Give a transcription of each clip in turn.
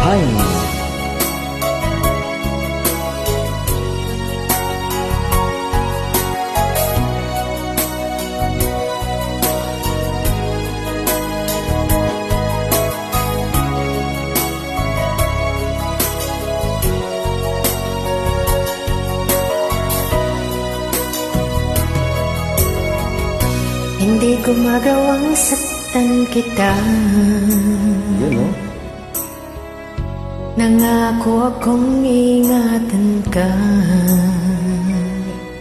Hines. Hindi ko magawang saktan kita. Yun, no? Nangako akong ingatan ka.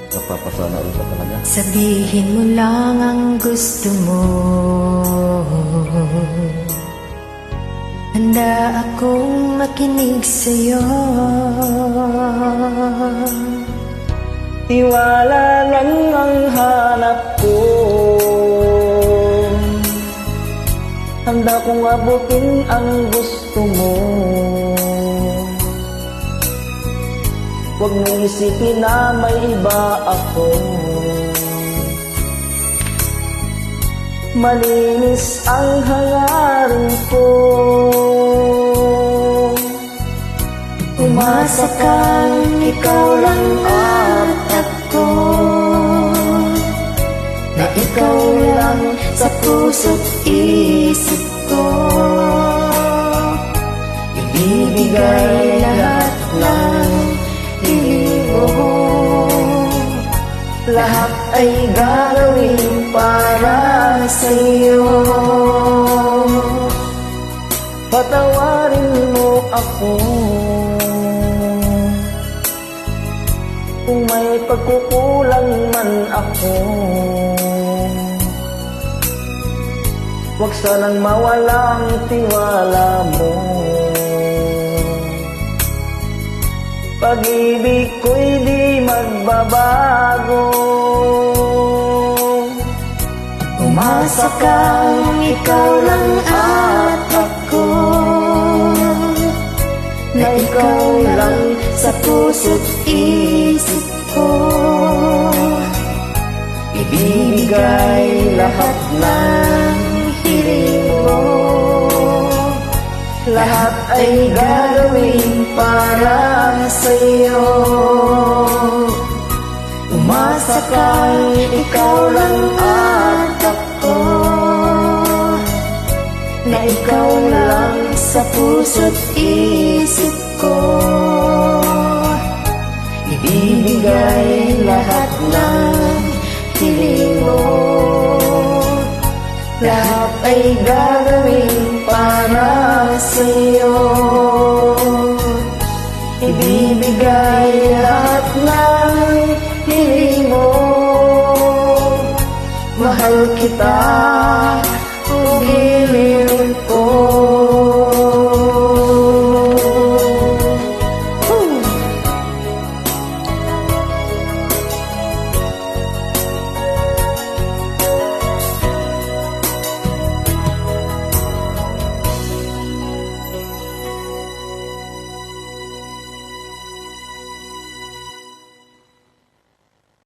Napapasana rin ka talaga. Sabihin mo lang ang gusto mo. Handa akong makinig sa'yo. Tiwala lang ang hanap ko. Handa kong abutin ang gusto mo. Huwag mong isipin na may iba ako. Malinis ang hangarin ko. Umasa kang ikaw lang at ako, na ikaw lang sa puso't isip ko. Ibibigay lahat ng hiling mo. Lahat ay gagawin para sa'yo. Patawarin mo ako kung may pagkukulang man ako. Huwag sanang mawala ang tiwala mo. Pag-ibig ko'y di magbabago. Umasa kang ikaw lang at ako, na ikaw lang sa puso't isip ko. Ibibigay lahat ng hiling mo. Lahat ay gagawin para sa'yo. Umasa kang ikaw lang at ako, na ikaw lang sa puso't isip ko. Ibibigay lahat ng hiling mo. lahat ay gagawin para sa'yo. Ibibigay lahat ng hiling mo. Mahal kita